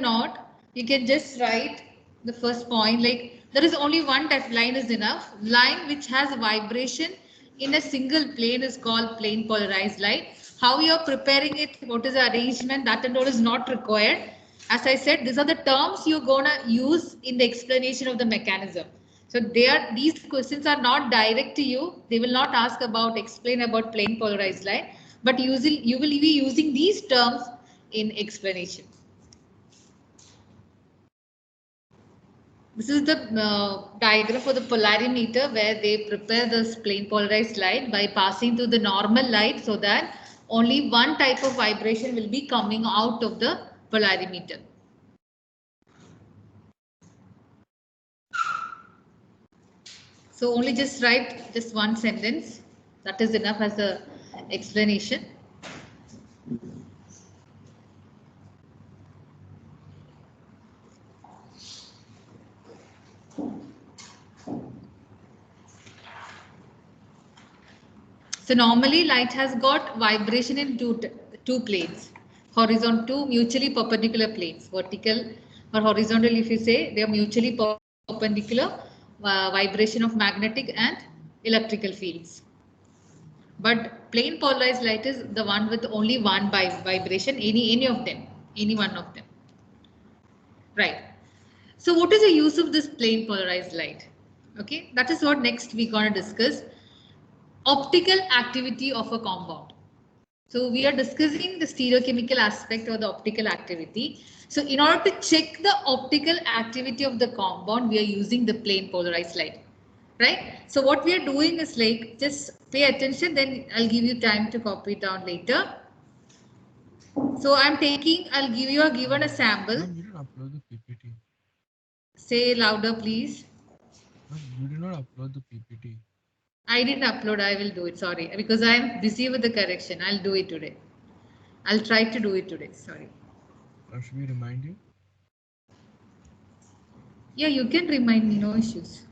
not, you can just write the first point, like there is only one type line is enough. Line which has vibration in a single plane is called plane polarized light. How you are preparing it, what is the arrangement, that and all is not required. As I said, these are the terms you're gonna use in the explanation of the mechanism. So these questions are not direct to you. They will not ask about explain about plane polarized light, but usually you will be using these terms in explanation. This is the diagram for the polarimeter where they prepare this plane polarized light by passing through the normal light so that only one type of vibration will be coming out of the polarimeter. So only just write just one sentence. That is enough as a explanation. So normally light has got vibration in two planes, horizontal, mutually perpendicular planes, vertical or horizontal. If you say they are mutually perpendicular, vibration of magnetic and electrical fields. But plane polarized light is the one with only one vibration, any of them, any one of them. Right. So what is the use of this plane polarized light? Okay, that is what next we're going to discuss. Optical activity of a compound. So we are discussing the stereochemical aspect or the optical activity. So in order to check the optical activity of the compound, we are using the plane polarized light, right? So what we are doing is like, just pay attention, then I'll give you time to copy it down later. So I'll give you given a sample. Ma'am, you didn't upload the PPT. Say louder, please. Ma'am, you did not upload the PPT. I didn't upload, I will do it, sorry, because I'm busy with the correction. I'll do it today. I'll try to do it today, sorry. Should we remind you? Yeah, you can remind me, no issues.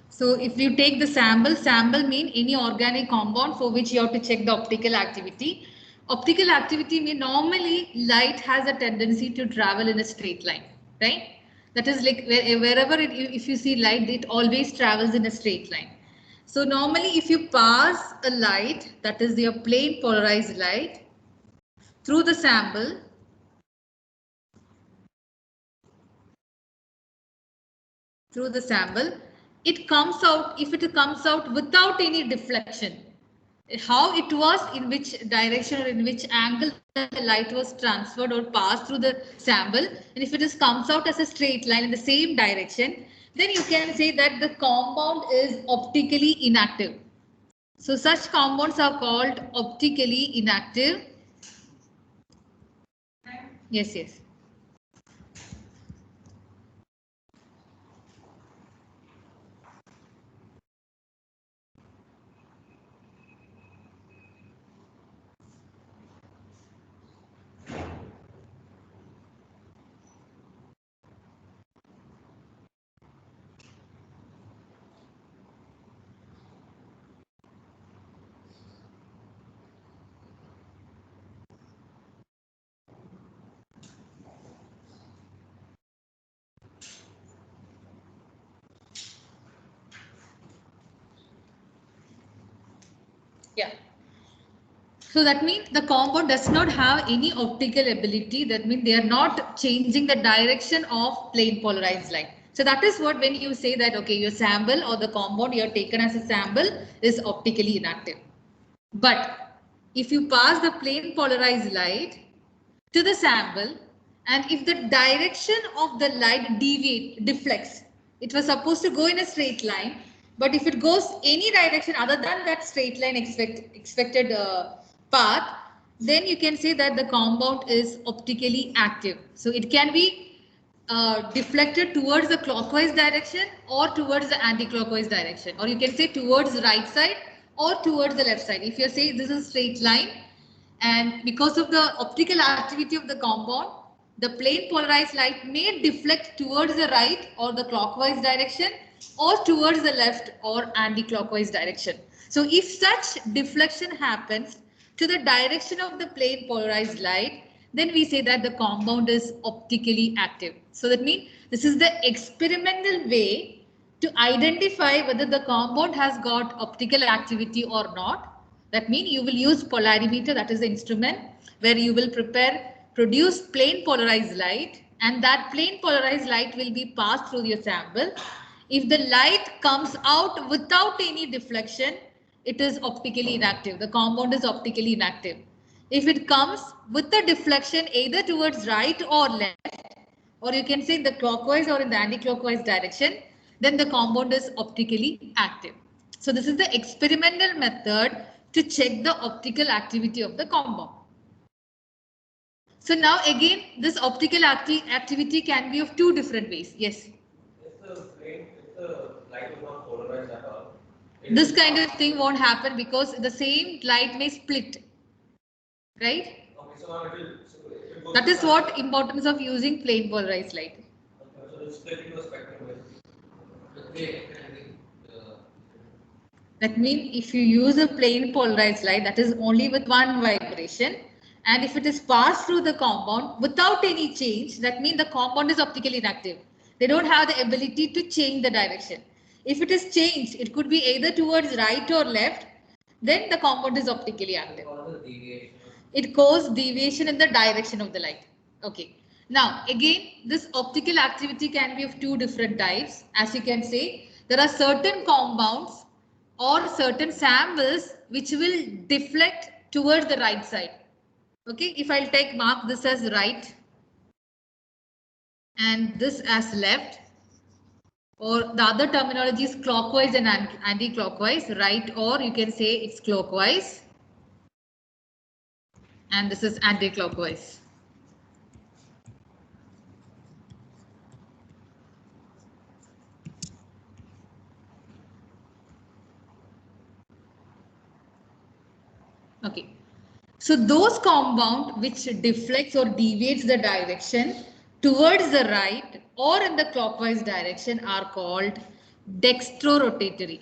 So if you take the sample mean any organic compound for which you have to check the optical activity. Optical activity mean normally light has a tendency to travel in a straight line, right? That is like wherever if you see light, it always travels in a straight line. So normally if you pass a light, that is your plane polarized light, through the sample, it comes out, if it comes out without any deflection, how it was, in which direction or in which angle the light was transferred or passed through the sample, and if it is comes out as a straight line in the same direction, then you can say that the compound is optically inactive. So such compounds are called optically inactive. Yes. Yeah. So that means the compound does not have any optical ability. That means they are not changing the direction of plane polarized light. So that is what when you say that, okay, your sample or the compound you are taken as a sample is optically inactive. But if you pass the plane polarized light to the sample, and if the direction of the light deflects, it was supposed to go in a straight line, but if it goes any direction other than that straight line expected path, then you can say that the compound is optically active. So it can be deflected towards the clockwise direction or towards the anti-clockwise direction, or you can say towards the right side or towards the left side. If you say this is a straight line And because of the optical activity of the compound, the plane polarized light may deflect towards the right or the clockwise direction or towards the left or anti-clockwise direction. So if such deflection happens to the direction of the plane polarized light, then we say that the compound is optically active. So that means this is the experimental way to identify whether the compound has got optical activity or not. That means you will use polarimeter, that is the instrument where you will produce plane polarized light, and that plane polarized light will be passed through your sample. If the light comes out without any deflection, it is optically inactive. The compound is optically inactive. If it comes with the deflection either towards right or left, or you can say in the clockwise or in the anti-clockwise direction, then the compound is optically active. So this is the experimental method to check the optical activity of the compound. So now again, this optical activity can be of two different ways. Yes. If the light is not polarized at all, This kind of thing won't happen because the same light may split, right? okay, so it will That is what importance of using plane polarized light. okay, so it's splitting the spectrum basically. That means if you use a plane polarized light, that is only with one vibration, and if it is passed through the compound without any change, that means the compound is optically inactive. They don't have the ability to change the direction. If it is changed, it could be either towards right or left, then the compound is optically active. It causes deviation in the direction of the light. Okay. Now, again, this optical activity can be of two different types. As you can say, there are certain compounds or certain samples which will deflect towards the right side. Okay, if I'll mark this as right and this as left, or the other terminology is clockwise and anti-clockwise, right, or you can say it's clockwise and this is anti-clockwise. Okay, so those compound which deflects or deviates the direction towards the right or in the clockwise direction are called dextrorotatory.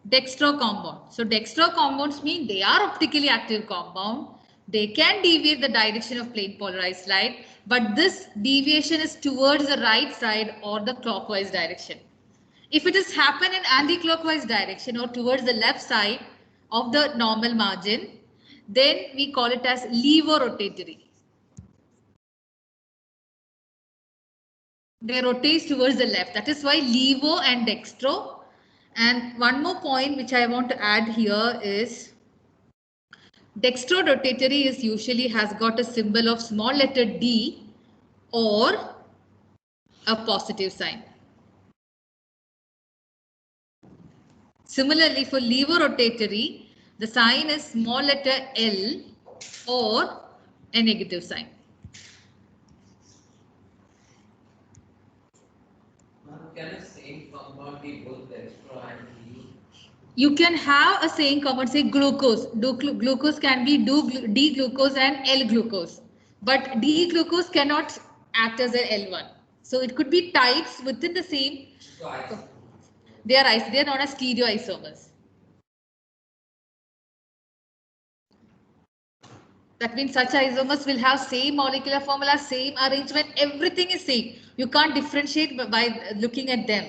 Dextro compound. So dextro compounds mean they are optically active compound. They can deviate the direction of plane polarized light, but this deviation is towards the right side or the clockwise direction. If it is happen in anti-clockwise direction or towards the left side of the normal margin, then we call it as levorotatory. They rotate towards the left. That is why levo and dextro. And one more point which I want to add here is dextrorotatory is usually has got a symbol of small letter D or a positive sign. Similarly, for levorotatory, the sign is small letter L or a negative sign. Can a same compound be both dextro and levo? You can have a same compound, say glucose. Glucose can be D-glucose and L-glucose. But D-glucose cannot act as a L1. So it could be types within the same. So They are known as stereoisomers. That means such isomers will have same molecular formula, same arrangement, everything is same. You can't differentiate by looking at them.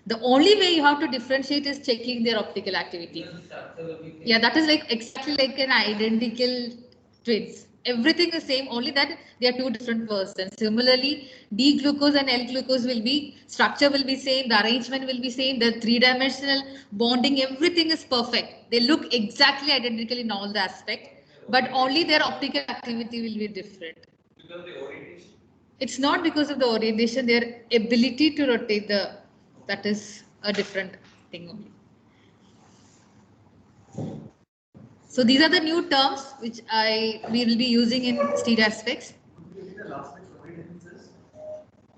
The only way you have to differentiate is checking their optical activity. Yeah, that is like exactly like an identical twins. Everything is same, only that they are two different persons. Similarly, D-glucose and L-glucose will be, structure will be same, the arrangement will be same, the three-dimensional bonding, everything is perfect. They look exactly identical in all the aspects, but only their optical activity will be different. because of the orientation? It's not because of the orientation, their ability to rotate that is a different thing only. So these are the new terms which we will be using in stereo aspects.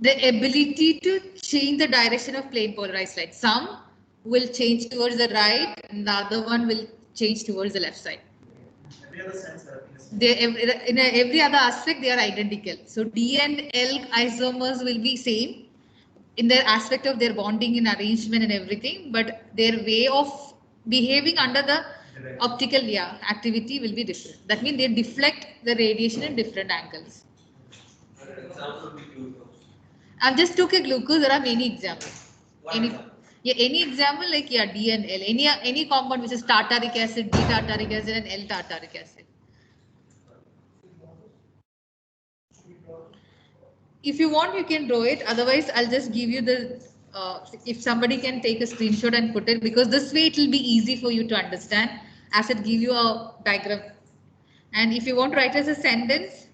The ability to change the direction of plane polarized light. Some will change towards the right and the other one will change towards the left side. in every other aspect they are identical. So D and L isomers will be same in their aspect of their bonding and arrangement and everything, but their way of behaving under the optical activity will be different. That means they deflect the radiation in different angles. An example would be glucose. I've just took a glucose. There are many examples. One Any, example. yeah, any example like D and L. Any compound which is tartaric acid, D tartaric acid, and L tartaric acid. If you want, you can draw it. Otherwise, I'll just give you the. If somebody can take a screenshot and put it, because this way it will be easy for you to understand, as it give you a diagram. And if you want to write as a sentence,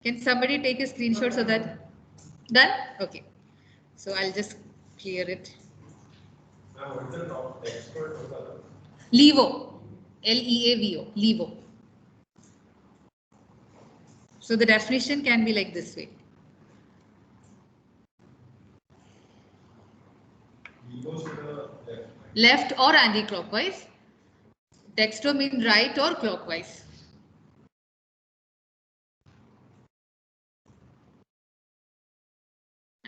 can somebody take a screenshot so that done? Okay. So I'll just clear it. LEVO, LEAVO, LEVO. So the definition can be like this way. Left or anti-clockwise. Dextro means right or clockwise.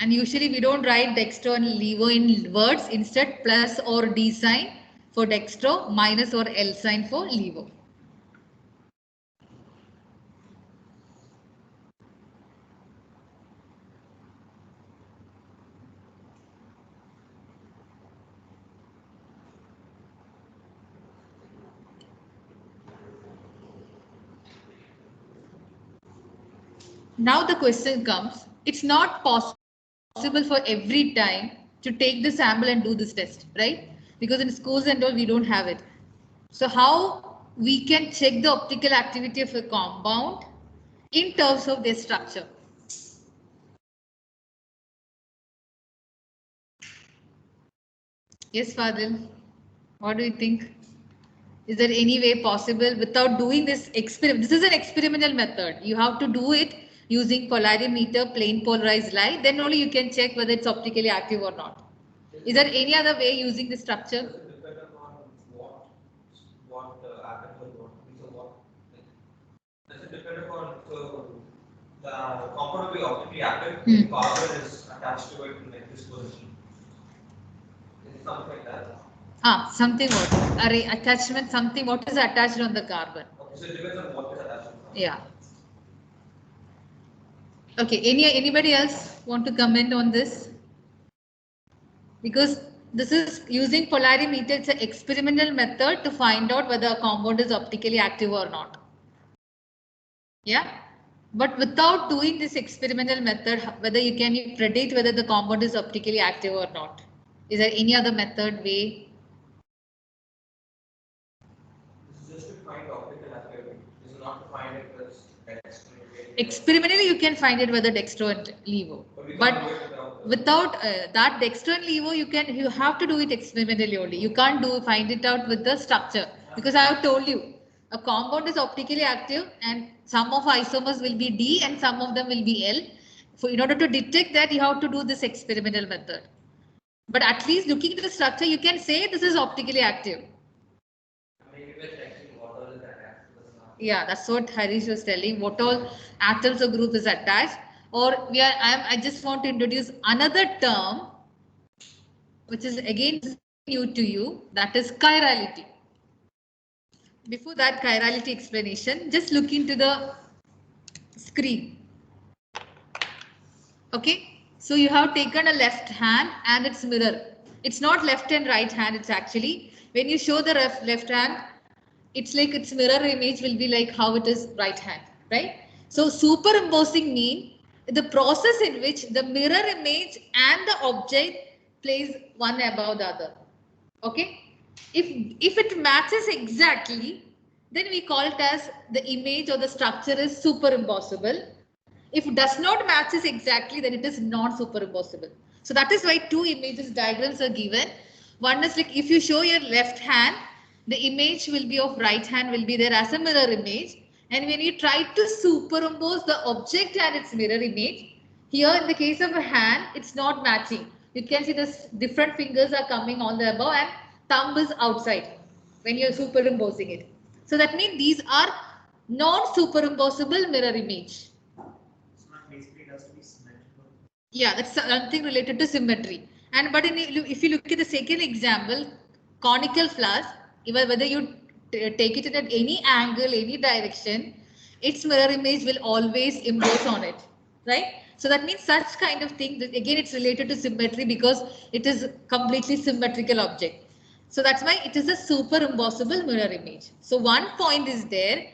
And usually we don't write dextro and levo in words, instead plus or D sign for dextro, minus or L sign for levo. Now the question comes, it's not possible for every time to take the sample and do this test, right? Because in schools and all, we don't have it. So how we can check the optical activity of a compound in terms of their structure? Yes, Fadil, what do you think? Is there any way possible without doing this experiment? This is an experimental method. You have to do it using polarimeter, plane polarized light. Then only you can check whether it's optically active or not. Is there any other way using the structure? Does it depend upon what happens with what? So what? Does it depend upon the compound will be optically active? The carbon is attached to it in like this position. Is it something like that? Something what? Array attachment, something what is attached on the carbon. Okay, so it depends on what is attached. Yeah. Okay, anybody else want to comment on this? Because this is using polarimeter, it's an experimental method to find out whether a compound is optically active or not. Yeah. But without doing this experimental method, whether you can predict whether the compound is optically active or not. Is there any other method, way? This is just to find optical activity. This is not to find it with dextro. Experimentally, you can find it whether dextro and levo. But without that dextro and levo, you have to do it experimentally only. You can't find it out with the structure, because I have told you a compound is optically active and some of isomers will be D and some of them will be L. So in order to detect that, you have to do this experimental method. But at least looking at the structure, you can say this is optically active. Yeah, that's what Harish was telling. What all atoms or group is attached, or I just want to introduce another term, which is again new to you. That is chirality. Before that chirality explanation, just look into the screen. Okay, so you have taken a left hand and its mirror. It's not left and right hand. It's actually when you show the left hand, it's like its mirror image will be like how it is right hand, right? So superimposing means the process in which the mirror image and the object plays one above the other. Okay, if it matches exactly, then we call it as the image or the structure is superimposable. If it does not matches exactly, then it is not superimposable. So that is why two images diagrams are given. One is like if you show your left hand, the image will be of right hand will be there as a mirror image. And when you try to superimpose the object and its mirror image, here in the case of a hand, it's not matching. You can see the different fingers are coming on the above and thumb is outside when you're superimposing it. So that means these are non-superimposable mirror image. It's not basically, it has to be symmetrical. Yeah, that's something related to symmetry. And but if you look at the second example, conical flowers, even whether you take it at any angle, any direction, its mirror image will always impose on it, right? So that means such kind of thing, that again, it's related to symmetry because it is completely symmetrical object. So that's why it is a superimposable mirror image. So one point is there,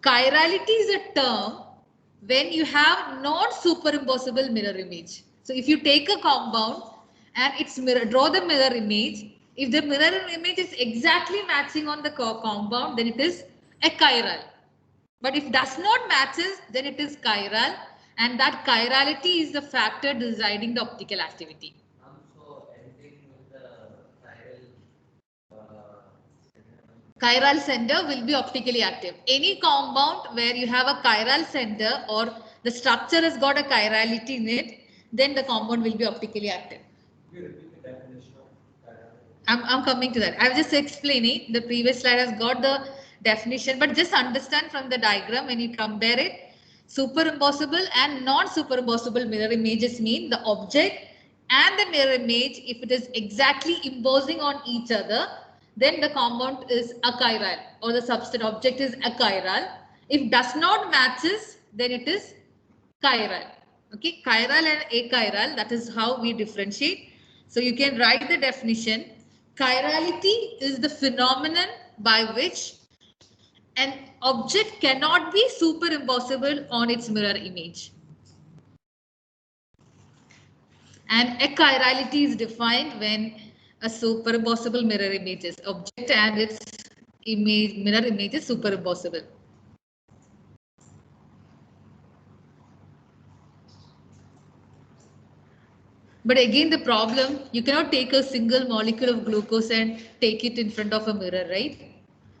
chirality is a term when you have not superimposable mirror image. So if you take a compound and it's mirror, draw the mirror image. If the mirror image is exactly matching on the compound, then it is a chiral. But if does not matches, then it is chiral, and that chirality is the factor deciding the optical activity. So anything with the Chiral center will be optically active. Any compound where you have a chiral center or the structure has got a chirality in it, then the compound will be optically active. Can you repeat the definition of chirality? I'm coming to that. I was just explaining. The previous slide has got the definition, but just understand from the diagram when you compare it, superimposable and non-superimposable mirror images mean the object and the mirror image, if it is exactly imposing on each other, then the compound is achiral or the substrate object is achiral. If does not matches, then it is chiral. Okay, chiral and achiral, that is how we differentiate. So you can write the definition. Chirality is the phenomenon by which an object cannot be superimposable on its mirror image. And achirality is defined when a superimposable mirror image is object and its image mirror image is superimposable. But again, the problem, you cannot take a single molecule of glucose and take it in front of a mirror, right?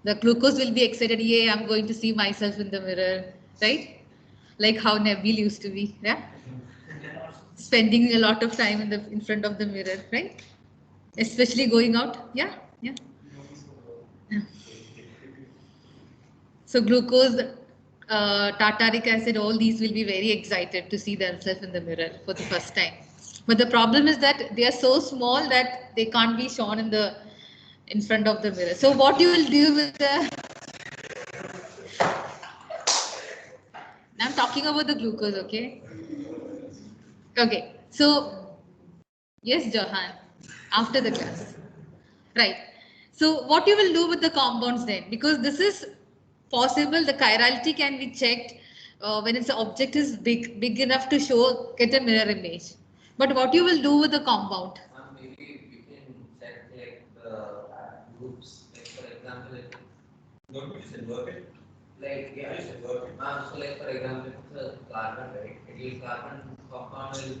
The glucose will be excited, yeah, I'm going to see myself in the mirror, right? Like how Neville used to be, yeah? Spending a lot of time in front of the mirror, right? Especially going out, yeah, yeah. Yeah. So glucose, tartaric acid, all these will be very excited to see themselves in the mirror for the first time. But the problem is that they are so small that they can't be shown in front of the mirror. So what you will do with the, I'm talking about the glucose, okay? Okay, so yes, Johan, after the class, right? So what you will do with the compounds then? Because this is possible, the chirality can be checked when its object is big enough to get a mirror image. But what you will do with the compound? Maybe we can check like the groups. Like for example, Don't we just invert it? like Yeah, just invert it. so like for example, it's a carbon, right? It will carbon compound will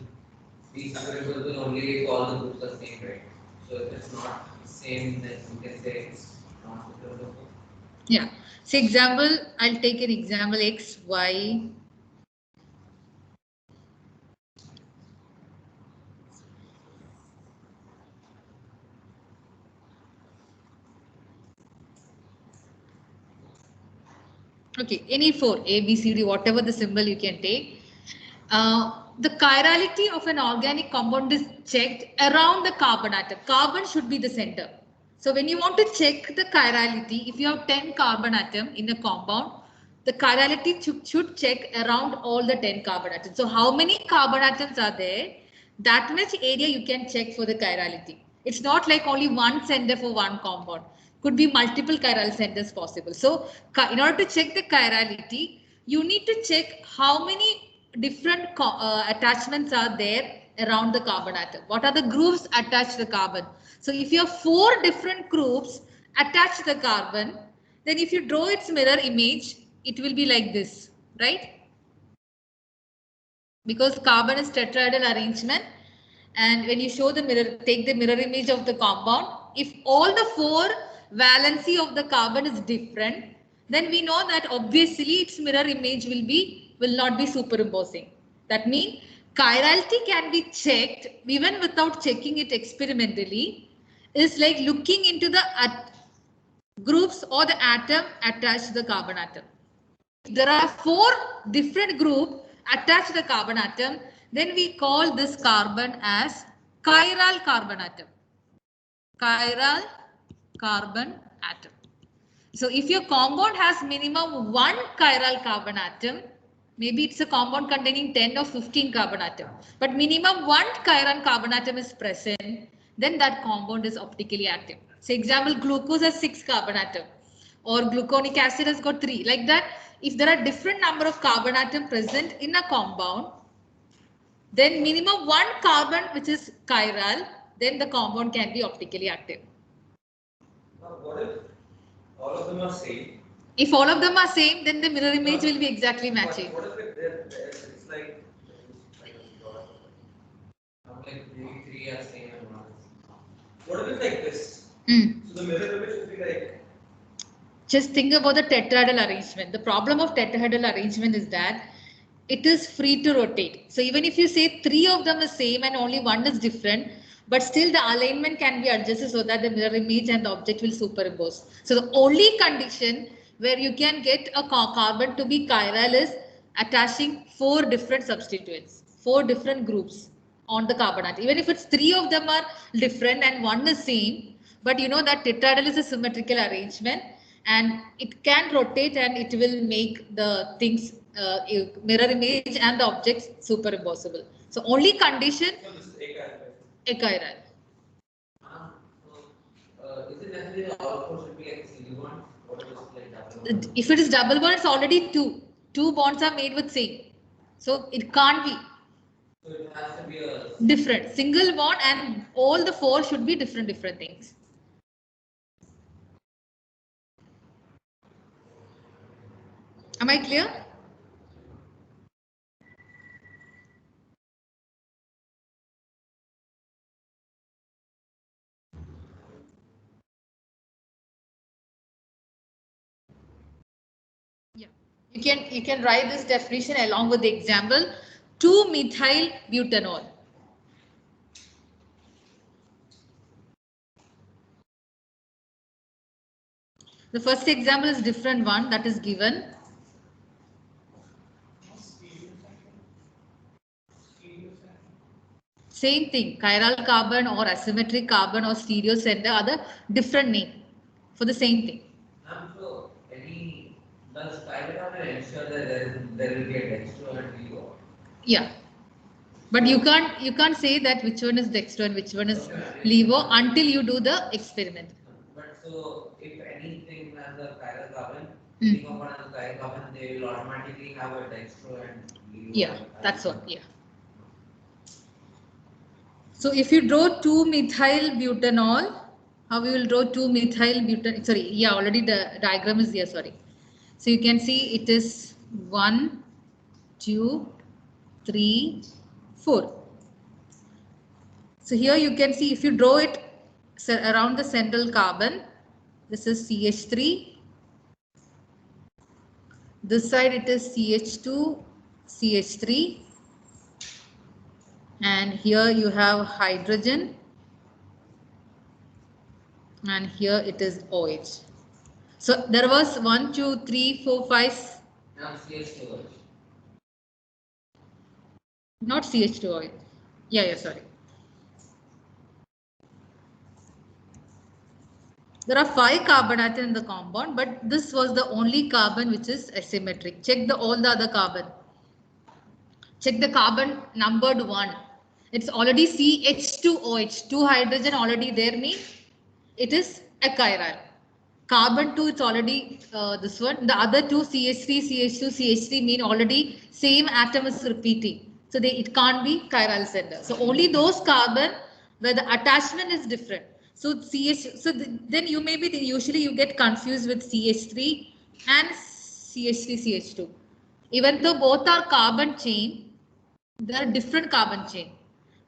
be separable only if all the groups are same, right? So if it's not same, then you can say it's not separable. Yeah. So example, I'll take an example X, Y. Okay, any four, A, B, C, D, whatever the symbol you can take. The chirality of an organic compound is checked around the carbon atom. Carbon should be the center. So when you want to check the chirality, if you have 10 carbon atom in a compound, the chirality should check around all the 10 carbon atoms. So how many carbon atoms are there? That much area you can check for the chirality. It's not like only one center for one compound. Could be multiple chiral centers possible. So in order to check the chirality, you need to check how many different attachments are there around the carbon atom. What are the groups attached to the carbon? So if you have 4 different groups attached to the carbon, then if you draw its mirror image, it will be like this, right? Because carbon is tetrahedral arrangement, and when you show the mirror, take the mirror image of the compound, if all the 4 valency of the carbon is different, then we know that obviously its mirror image will not be superimposing. That means chirality can be checked even without checking it experimentally. Is like looking into the groups or the atom attached to the carbon atom. If there are 4 different groups attached to the carbon atom, then we call this carbon as chiral carbon atom. Chiral carbon atom. So if your compound has minimum 1 chiral carbon atom, maybe it's a compound containing 10 or 15 carbon atom, but minimum 1 chiral carbon atom is present, then that compound is optically active. So example, glucose has 6 carbon atom or gluconic acid has got 3. Like that, if there are different number of carbon atom present in a compound, then minimum 1 carbon which is chiral, then the compound can be optically active. What if all of them are same? If all of them are same, then the mirror image will be exactly matching. What if it's like Like three are same and one is. what if it's like this? So the mirror image would be like. Just think about the tetrahedral arrangement. The problem of tetrahedral arrangement is that it is free to rotate. So even if you say 3 of them is same and only 1 is different, but still the alignment can be adjusted so that the mirror image and the object will superimpose. So the only condition where you can get a carbon to be chiral is attaching 4 different substituents, 4 different groups on the carbon atom. Even if it's 3 of them are different and 1 is same, but you know that tetrahedral is a symmetrical arrangement and it can rotate and it will make the things mirror image and the objects superimposable. So only condition So this is achiral. Is it necessary all four should be like single bond? Or just like double bond? If it is double bond, it's already 2. 2 bonds are made with same. So it can't be So it has to be a different. Single bond and all the 4 should be different things. Am I clear? Yeah. You can write this definition along with the example 2-methyl butanol. The first example is different one that is given. Same thing, chiral carbon or asymmetric carbon or stereo center are the different name for the same thing. So does chiral carbon ensure that there will be a dextro and LIGO? Yeah. But you can't say that which one is dextro and which one is LIGO until you do the experiment. But so if anything has a chiral carbon, the compound has a chiral carbon, they will automatically have a dextro and LIGO. Yeah, that's what. Yeah. So if you draw 2-methyl butanol, how we will draw 2-methyl butanol? Sorry, yeah, already the diagram is here. Sorry. So you can see it is 1, 2, 3, 4. So here you can see if you draw it around the central carbon, this is CH3. This side it is CH2, CH3. And here you have hydrogen. And here it is OH. So there was 1, 2, 3, 4, 5. Now CH2OH. Not CH2OH. Yeah, sorry. There are 5 carbon atoms in the compound, but this was the only carbon which is asymmetric. Check all the other carbon. Check the carbon numbered 1. It's already CH2OH. 2 hydrogen already there means it is a chiral. Carbon 2 it's already this one. The other 2 CH3, CH2, CH3 mean already same atom is repeating. So it can't be chiral center. So only those carbon where the attachment is different. So then you maybe usually you get confused with CH3 and CH3, CH2. Even though both are carbon chain, there are different carbon chain.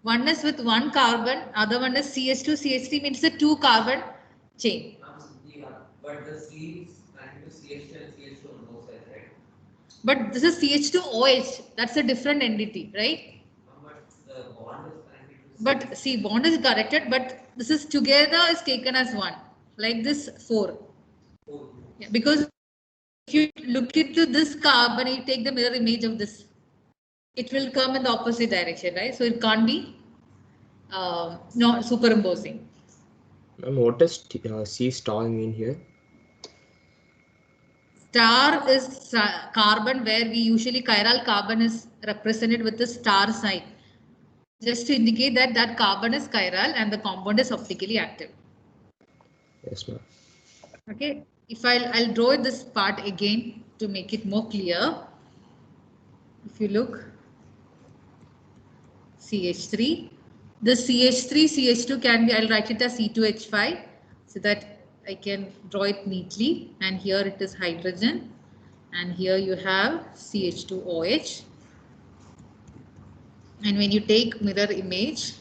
One is with 1 carbon, other one is CH2, CH3 means a 2 carbon chain. Yeah, but the C is trying to CH2 and CH2 on both sides, right? But this is CH2OH. That's a different entity, right? But the bond is trying to. But see, bond is corrected, but this is together is taken as 1. Like this 4. Yeah, because if you look into this carbon, you take the mirror image of this, it will come in the opposite direction, right? So it can't be not superimposing. What does C star mean here? Star is carbon where we usually chiral carbon is represented with the star sign, just to indicate that that carbon is chiral and the compound is optically active. Yes, ma'am. Okay, if I'll draw this part again to make it more clear. If you look, CH3, this CH3, CH2 can be, I'll write it as C2H5 so that I can draw it neatly. And here it is hydrogen. And here you have CH2OH. And when you take mirror image,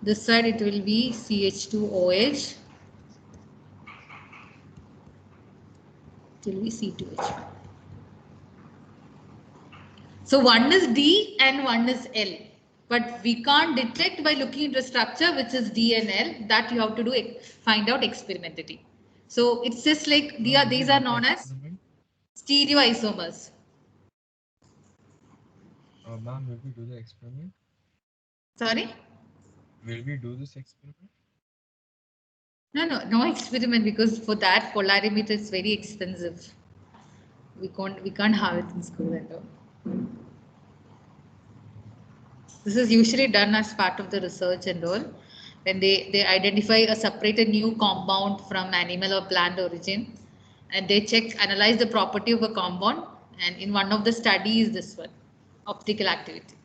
this side it will be CH2OH. It will be C2H5. So one is D and one is L. But we can't detect by looking into structure which is D and L. That you have to do find out experimentally. So it's just like these are known as stereoisomers. Ma'am, will we do the experiment? Sorry? Will we do this experiment? No experiment, because for that polarimeter is very expensive. We can't have it in school and all. This is usually done as part of the research and all. When they identify a separated new compound from animal or plant origin, and they analyze the property of a compound, and in one of the studies this one, optical activity.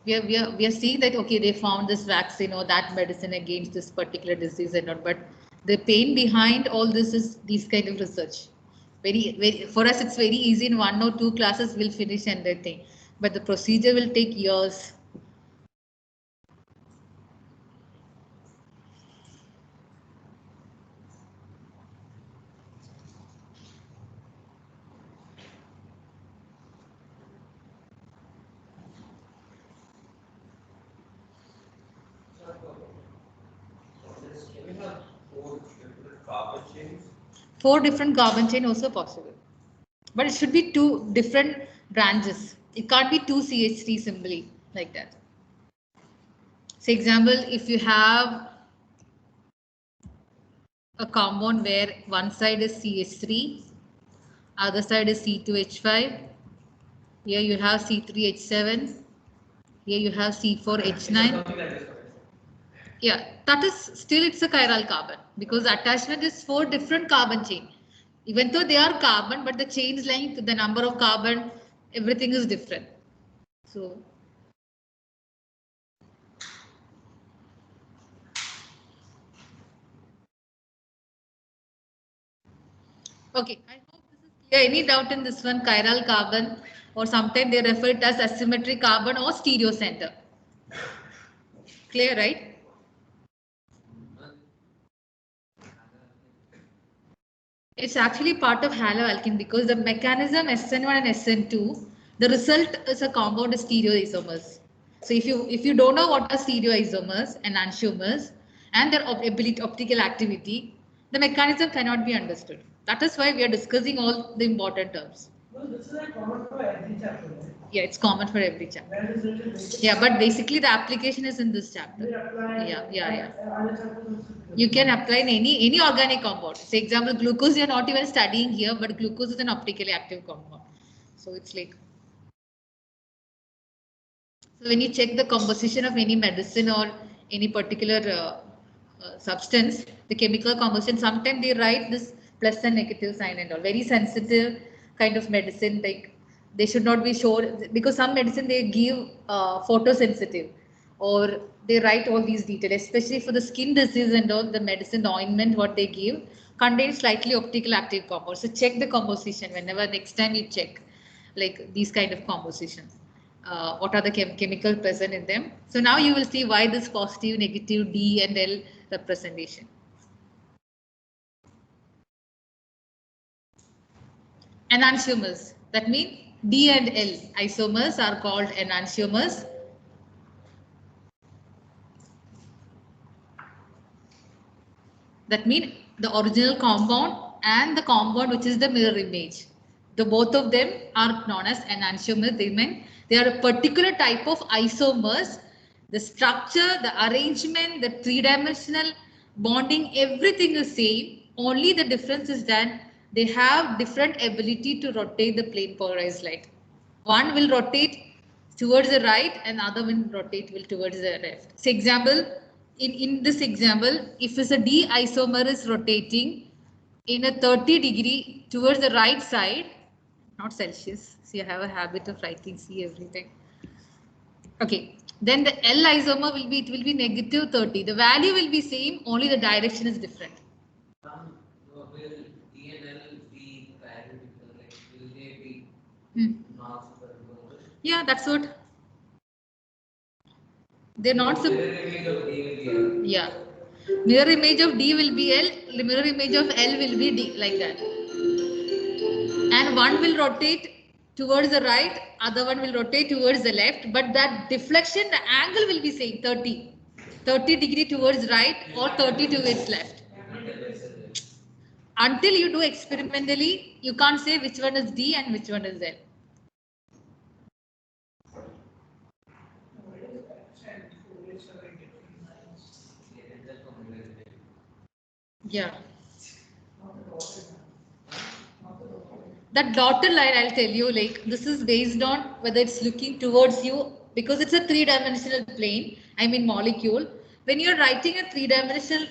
We are seeing that, okay, they found this vaccine or that medicine against this particular disease and not, but the pain behind all this is these kind of research. Very for us it's very easy, in 1 or 2 classes we'll finish and that thing, but the procedure will take years. Can we have 4 different carbon chains? 4 different carbon chain also possible, but it should be 2 different branches. It can't be 2 CH3 simply like that. So example, if you have a compound where one side is CH3, other side is C2H5, here you have C3H7, here you have C4H9. Something like this. Yeah, that is still, it's a chiral carbon, because attachment is 4 different carbon chain. Even though they are carbon, but the chain's length, the number of carbon, everything is different. So okay, I hope this is clear. Any doubt in this one? Chiral carbon, or sometimes they refer it as asymmetric carbon or stereo center. Clear, right? It's actually part of haloalkene, because the mechanism SN1 and SN2, the result is a compound stereoisomers. So if you don't know what are stereoisomers and enantiomers and their optical activity, the mechanism cannot be understood. That is why we are discussing all the important terms. Well, this is like common for every chapter, right? Yeah, it's common for every chapter. Where is it basic? Yeah, but basically the application is in this chapter. We apply. Yeah. Other chapters also. You can apply in any organic compound. Say example, glucose you're not even studying here, but glucose is an optically active compound. So it's like, so when you check the composition of any medicine or any particular substance, the chemical composition, sometimes they write this plus and negative sign and all. Very sensitive kind of medicine, like they should not be shown, because some medicine they give photosensitive, or they write all these details, especially for the skin disease and all. The medicine, the ointment what they give contains slightly optical active compounds. So check the composition whenever next time you check like these kind of compositions. What are the chemical present in them? So now you will see why this positive, negative, D and L representation. Enantiomers, that means D and L isomers are called enantiomers. That means the original compound and the compound which is the mirror image. The both of them are known as enantiomers. They are a particular type of isomers. The structure, the arrangement, the three-dimensional bonding, everything is same. Only the difference is that they have different ability to rotate the plane polarized light. One will rotate towards the right and other will rotate towards the left. So example, in this example, if it's a D isomer is rotating in a 30-degree towards the right side, not Celsius. See, I have a habit of writing C everything. Okay, then the L isomer will be negative 30. The value will be same, only the direction is different. Will D and L be parallel? Like, will they be not superimposed? Yeah, that's what. They're not. Mirror image of D will be L. Yeah. Mirror image of D will be L, the mirror image of L will be D, like that. And one will rotate towards the right, other one will rotate towards the left, but that deflection, the angle will be same, 30. 30 degree towards right or 30 towards left. Until you do experimentally, you can't say which one is D and which one is L. Yeah. That dotted line, I'll tell you, like this is based on whether it's looking towards you because it's a three-dimensional plane, I mean molecule. When you're writing a three-dimensional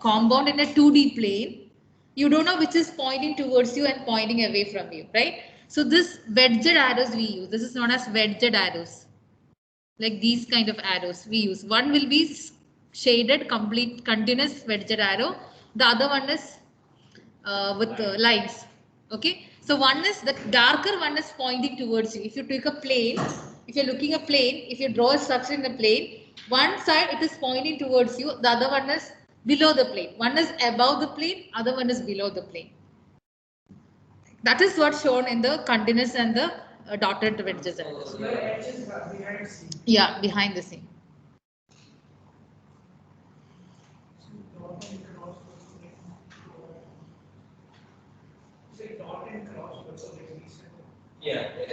compound in a 2D plane, you don't know which is pointing towards you and pointing away from you, right? So this wedged arrows we use, this is known as wedged arrows. Like these kind of arrows we use. One will be shaded, complete, continuous wedged arrow. The other one is with lines. Okay, so one is the darker one is pointing towards you. If you take a plane, if you're looking a plane, if you draw a structure in the plane, one side it is pointing towards you, the other one is below the plane. One is above the plane, other one is below the plane. That is what's shown in the continuous and the dotted wedges. Yeah, behind the scene.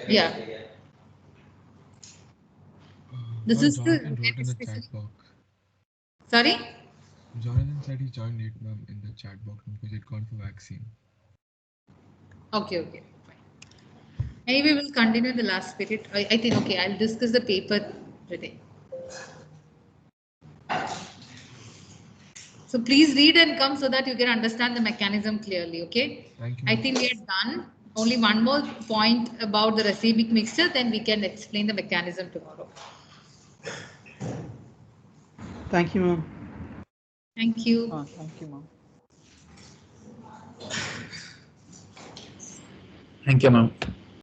Yeah. This is Jonathan the wrote in the chat box. Sorry? Jonathan said he joined late, ma'am, in the chat box because he'd gone for vaccine. Okay, fine. Anyway, we'll continue the last period. I think, okay, I'll discuss the paper today. So please read and come so that you can understand the mechanism clearly, okay? Thank you. I think we are done. Only one more point about the racemic mixture, then we can explain the mechanism tomorrow. Thank you, ma'am. Thank you. Thank you, ma'am. Thank you, ma'am.